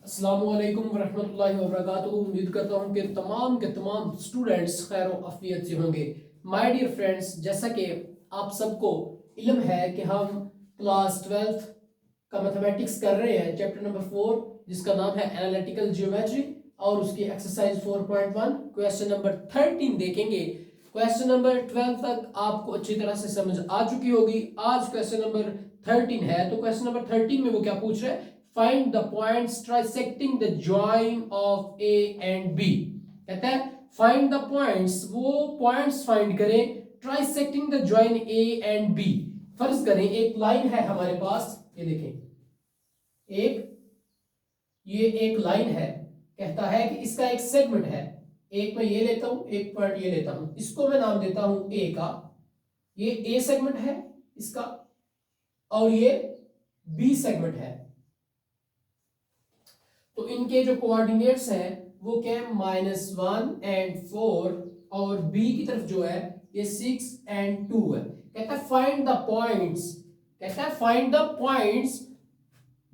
अस्सलामुअलैकुम वरहमतुल्लाहि वबरकातुहू। उम्मीद करता हूँ कि तमाम के तमाम स्टूडेंट्स खैर आफियत से होंगे। माय डियर फ्रेंड्स, जैसा कि आप सबको इल्म है कि हम क्लास 12th का मैथमेटिक्स कर रहे हैं, चैप्टर नंबर 4 जिसका नाम है एनालिटिकल ज्योमेट्री, और उसकी एक्सरसाइज 4.1 क्वेश्चन नंबर 13 देखेंगे। क्वेश्चन नंबर 12 तक आपको अच्छी तरह से समझ आ चुकी होगी। आज क्वेश्चन नंबर 13 है, तो क्वेश्चन नंबर 13 में वो क्या पूछ रहा है? Find the points trisecting the join of A and B. कहता है फाइंड द पॉइंट्स, वो पॉइंट्स फाइंड करें trisecting the join A and B. फर्ज करें एक लाइन है हमारे पास, ये देखें, ये एक लाइन है। कहता है कि इसका एक सेगमेंट है, एक मैं ये लेता हूं, एक पॉइंट ये लेता हूं, इसको मैं नाम देता हूं ए का। ये ए सेगमेंट है इसका, और ये बी सेगमेंट है। तो इनके जो कोऑर्डिनेट्स हैं वो क्या है? -1 एंड 4, और बी की तरफ जो है ये 6 एंड 2 है। कहता है फाइंड द पॉइंट्स, कहता है फाइंड द पॉइंट्स,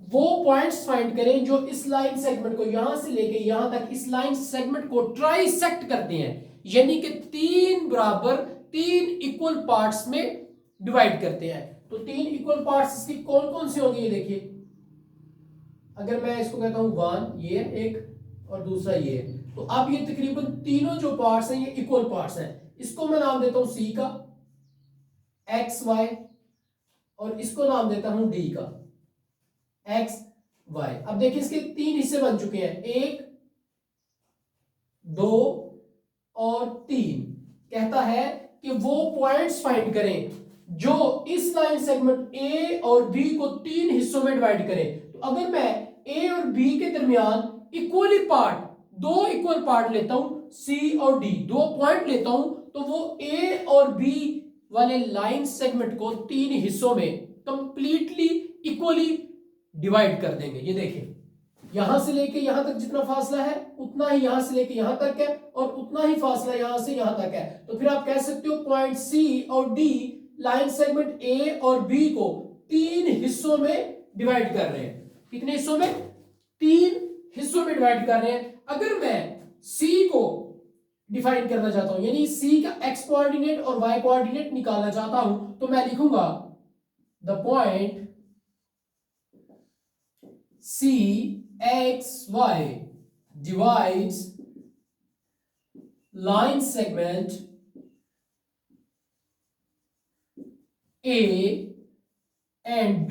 वो पॉइंट्स फाइंड करें जो इस लाइन सेगमेंट को यहां से लेके यहां तक इस लाइन सेगमेंट को ट्राइसेक्ट करते हैं, यानी कि तीन इक्वल पार्ट्स में डिवाइड करते हैं। तो तीन इक्वल पार्ट्स इसकी कौन कौन से होंगे? ये देखिए, अगर मैं इसको कहता हूं 1, ये एक, और दूसरा ये, तो अब ये तकरीबन तीनों जो पार्ट्स हैं ये इक्वल पार्ट्स हैं। इसको मैं नाम देता हूं सी का, एक्स वाई, और इसको नाम देता हूं डी का, एक्स वाई। अब देखिए इसके तीन हिस्से बन चुके हैं, 1, 2 और 3। कहता है कि वो पॉइंट्स फाइंड करें जो इस लाइन सेगमेंट ए और बी को तीन हिस्सों में डिवाइड करें। तो अगर मैं ए और बी के दरमियान इक्वली पार्ट, दो इक्वल पार्ट लेता हूं, सी और डी, दो पॉइंट लेता हूं, तो वो ए और बी वाले लाइन सेगमेंट को तीन हिस्सों में कंप्लीटली इक्वली डिवाइड कर देंगे। ये देखिए, यहां से लेके यहां तक जितना फासला है उतना ही यहां से लेके यहां तक है, और उतना ही फासला यहां से यहां तक है। तो फिर आप कह सकते हो पॉइंट सी और डी लाइन सेगमेंट ए और बी को तीन हिस्सों में डिवाइड कर रहे हैं। कितने हिस्सों में? तीन हिस्सों में डिवाइड कर रहे हैं। अगर मैं सी को डिफाइन करना चाहता हूं, यानी सी का एक्स कोऑर्डिनेट और वाई कोऑर्डिनेट निकालना चाहता हूं, तो मैं लिखूंगा the point CXY divides line segment A and B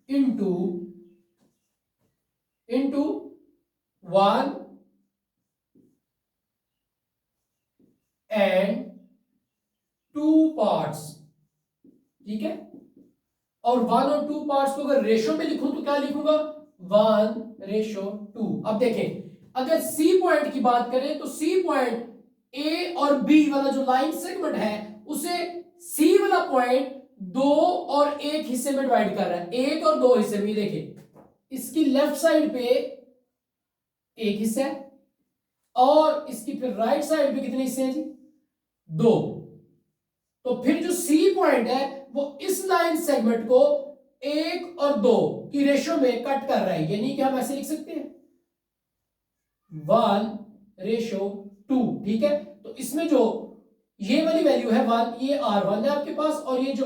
into 1 and 2 parts। ठीक है, और 1 और 2 पार्ट्स को अगर रेशो में लिखूं तो क्या लिखूंगा? 1:2। अब देखें, अगर सी पॉइंट की बात करें तो सी पॉइंट ए और बी वाला जो लाइन सेगमेंट है उसे सी वाला पॉइंट 2 और 1 हिस्से में डिवाइड कर रहा है, 1 और 2 हिस्से में। देखिए इसकी लेफ्ट साइड पे एक हिस्सा है, और इसकी फिर राइट साइड पे कितने हिस्से हैं जी? 2। तो फिर जो सी पॉइंट है वो इस लाइन सेगमेंट को 1 और 2 की रेशो में कट कर रहा है, यानी कि हम ऐसे लिख सकते हैं 1:2। ठीक है, तो इसमें जो ये वाली वैल्यू है 1, ये R1 है आपके पास, और ये जो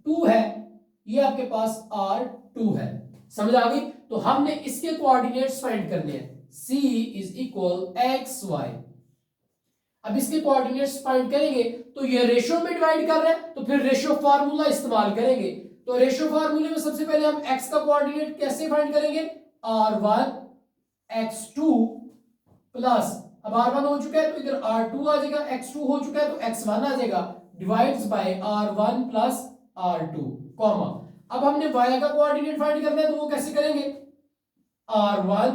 2 है ये आपके पास R2 है। समझ आ गई? तो हमने इसके कोऑर्डिनेट्स फाइंड करने हैं। C is equal XY। अब इसके कोऑर्डिनेट्स फाइंड करेंगे तो ये रेशो में डिवाइड कर रहा है, तो फिर रेशो फार्मूला इस्तेमाल करेंगे। तो रेशो फार्मूले में सबसे पहले हम x का कोऑर्डिनेट कैसे फाइंड करेंगे? R1 x2 प्लस, अब R1 हो चुका है तो इधर R2 आ जाएगा, x2 हो चुका है तो x1 आ जाएगा, divides bye R1 plus R2, comma. अब हमने y का कोऑर्डिनेट फाइंड करना है, तो वो कैसे करेंगे? R1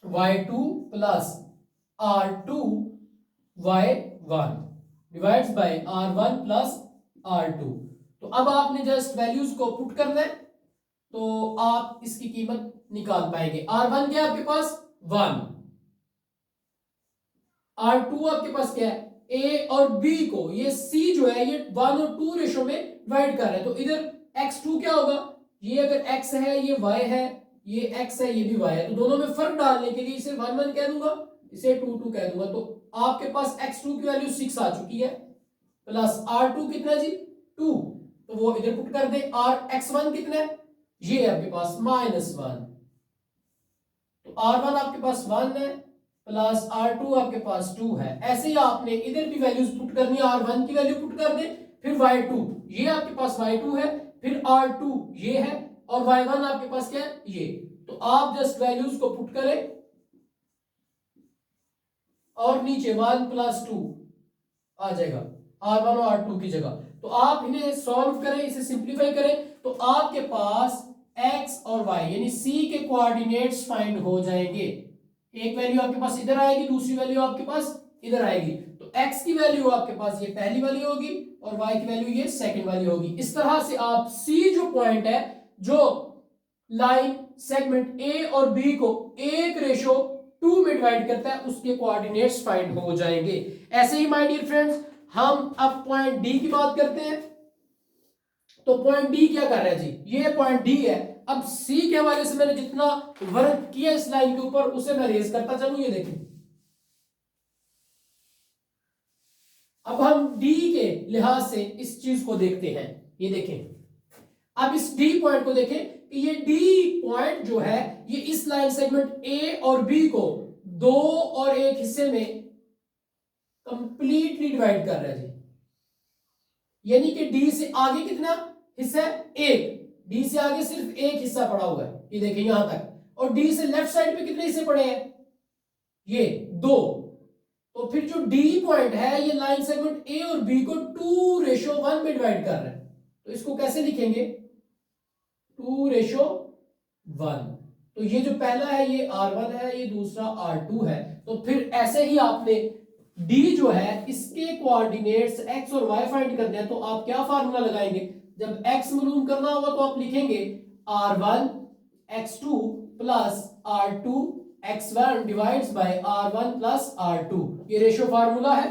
y2 plus R2 y1 divides bye R1 plus R2। तो अब आपने जस्ट वैल्यूज को पुट करना है तो आप इसकी कीमत निकाल पाएंगे। R1 क्या है आपके पास? 1। R2 आपके पास क्या है? A और B को, ये C जो है ये 1 और 2 रेशो में डिवाइड कर रहा है, तो इधर x2 क्या होगा? ये अगर x है ये y है, ये x है ये भी y है, तो दोनों में फर्क डालने के लिए इसे 1 1 कह दूंगा, इसे 2 2 कह दूंगा। तो आपके पास x2 की वैल्यू 6 आ चुकी है, प्लस r2 कितना जी 2, तो वो इधर पुट कर दे। और x1 कितना है, ये आपके पास -1, तो r1 आपके पास 1 है, प्लस r2 आपके पास 2 है। ऐसे ही आपने इधर भी वैल्यूज पुट करनी है, r1 की वैल्यू पुट कर दे, फिर y2 ये आपके पास y2 है, फिर r2 ये है, और y1 आपके पास क्या है ये। तो आप जस्ट वैल्यूज को पुट करें और नीचे 1 + 2 आ जाएगा r1 और r2 की जगह। तो आप इन्हें सॉल्व करें, इसे सिंप्लीफाई करें, तो आपके पास x और y यानी c के कोऑर्डिनेट्स फाइंड हो जाएंगे। एक वैल्यू आपके पास इधर आएगी, दूसरी वैल्यू आपके पास इधर आएगी। तो x की वैल्यू आपके पास ये पहली वाली होगी और y की वैल्यू ये सेकंड वाली होगी। इस तरह से आप c जो पॉइंट है, जो लाइन सेगमेंट a और b को 1:2 में डिवाइड करता है, उसके कोऑर्डिनेट्स फाइंड हो जाएंगे। ऐसे ही माय डियर फ्रेंड्स, हम अब पॉइंट डी की बात करते हैं। तो पॉइंट डी क्या कर रहा है जी, ये पॉइंट डी है। अब सी के हवाले से मैंने जितना वर्क किया इस लाइन के ऊपर, उसे मैं रेज करता चलूं। ये देखें, अब हम डी के लिहाज से इस चीज को देखते हैं। ये देखें, अब इस डी पॉइंट को देखें कि ये डी पॉइंट जो है, ये इस लाइन सेगमेंट ए और बी को 2 और 1 हिस्से में कंप्लीटली डिवाइड कर रहा है जी। यानी कि डी से आगे कितना हिस्सा है, 1। डी से आगे सिर्फ 1 हिस्सा पड़ा हुआ है, ये देखिए यहां तक। और डी से लेफ्ट साइड पे कितने हिस्से पड़े हैं, ये 2। तो फिर जो डी पॉइंट है, ये लाइन सेगमेंट ए और बी को 2:1 में डिवाइड कर रहा है। तो इसको कैसे लिखेंगे, 2:1। तो ये जो पहला है ये r1 है, ये दूसरा r2 है। तो फिर ऐसे ही आपने d जो है, इसके कोऑर्डिनेट्स x और y फाइंड करने हैं। तो आप क्या फार्मूला लगाएंगे, जब x मालूम करना होगा तो आप लिखेंगे r1 x2 plus r2 x1 divides bye r1 plus r2। ये रेशियो फार्मूला है,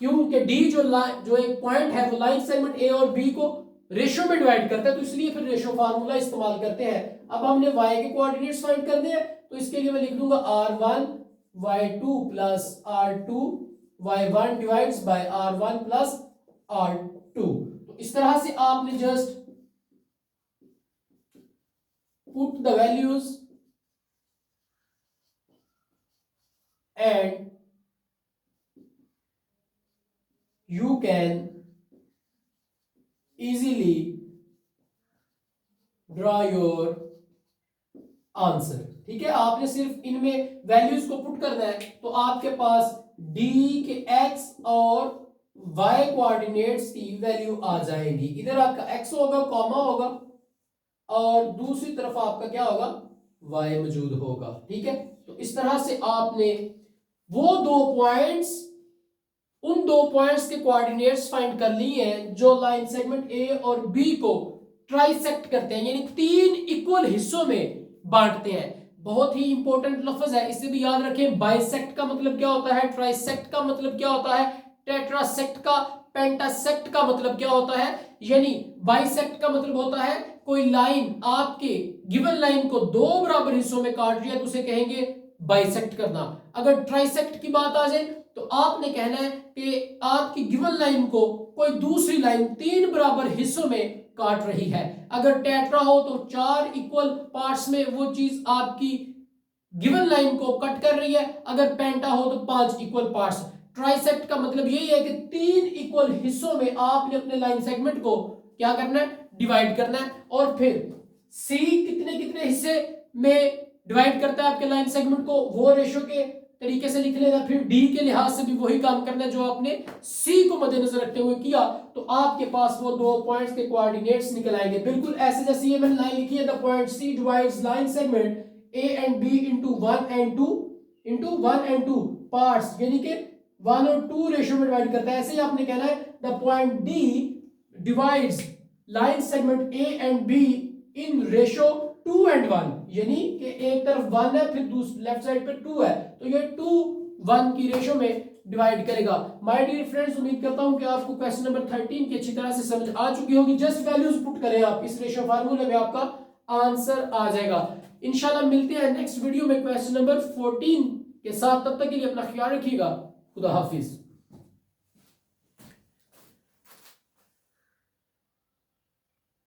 क्योंकि d जो एक पॉइंट है वो लाइन सेगमेंट a और b को रेशियो में डिवाइड करता है, तो इसलिए फिर रेशियो फार्मूला इस्तेमाल करते हैं। अब हमने y के कोऑर्डिनेट्स फाइंड करने हैं, तो इसके लिए मैं लिख दूंगा r1 y2 plus r2 y1 divides bye r1 plus r2। तो इस तरह से आपने just put the values and you can easily draw your answer. ठीक है, आपने सिर्फ इनमें वैल्यूज को पुट करना है, तो आपके पास d के x और y कोऑर्डिनेट्स की वैल्यू आ जाएगी। इधर आपका x होगा, कॉमा होगा, और दूसरी तरफ आपका क्या होगा, y मौजूद होगा। ठीक है, तो इस तरह से आपने वो उन दो पॉइंट्स के कोऑर्डिनेट्स फाइंड कर लिए हैं जो लाइन सेगमेंट ए और बी को ट्राइसेक्ट करते हैं, यानी 3 इक्वल हिस्सों में बांटते हैं। बहुत ही इंपॉर्टेंट लफ्ज है, इसे भी याद रखें। बाइसेक्ट का मतलब क्या होता है, ट्राइसेक्ट का मतलब क्या होता है, टेट्रासेक्ट का, पेंटासेक्ट का मतलब क्या होता है। यानी बाइसेक्ट का मतलब होता है कोई लाइन आपके गिवन लाइन को 2 बराबर हिस्सों में काट रही है, तो उसे कहेंगे बाइसेक्ट करना। अगर ट्राइसेक्ट की बात आ जाए तो आपने कहना है कि आपकी गिवन लाइन को कोई दूसरी लाइन 3 बराबर हिस्सों में काट रही है। अगर टेट्रा हो तो 4 इक्वल पार्ट्स में वो चीज आपकी गिवन लाइन को कट कर रही है। अगर पेंटा हो तो 5 इक्वल पार्ट्स। ट्राइसेक्ट का मतलब यही है कि 3 इक्वल हिस्सों में आपने अपने लाइन सेगमेंट को क्या करना है, डिवाइड करना है। और फिर सी कितने कितने हिस्से में डिवाइड करता है आपके लाइन सेगमेंट को, वो रेशियो के तरीके से लिख लेना। फिर डी के लिहाज से भी वही काम करना है जो आपने सी को मद्देनजर रखते हुए किया, तो आपके पास वो 2 पॉइंट्स के कोऑर्डिनेट्स निकल आएंगे। बिल्कुल ऐसे जैसे ये मैंने लाइन लिखी है, the point C divides line segment A and B into 1 and 2 parts, यानी कि 1 और 2 रेशियो में डिवाइड करता है। ऐसे ही आपने कहना है the point D divides line segment A and be in ratio 2 and 1, यानी कि एक तरफ 1 है, फिर दूसरी लेफ्ट साइड पे 2 है, तो ये 2:1 की रेशियो में डिवाइड करेगा। माय डियर फ्रेंड्स, उम्मीद करता हूं कि आपको क्वेश्चन नंबर 13 की अच्छी तरह से समझ आ चुकी होगी। जस्ट वैल्यूज पुट करें आप इस रेशियो फार्मूले में, आपका आंसर आ जाएगा। इंशाल्लाह मिलते हैं नेक्स्ट वीडियो में क्वेश्चन नंबर 14 के साथ। तब तक के लिए अपना ख्याल रखिएगा। खुदा हाफिज।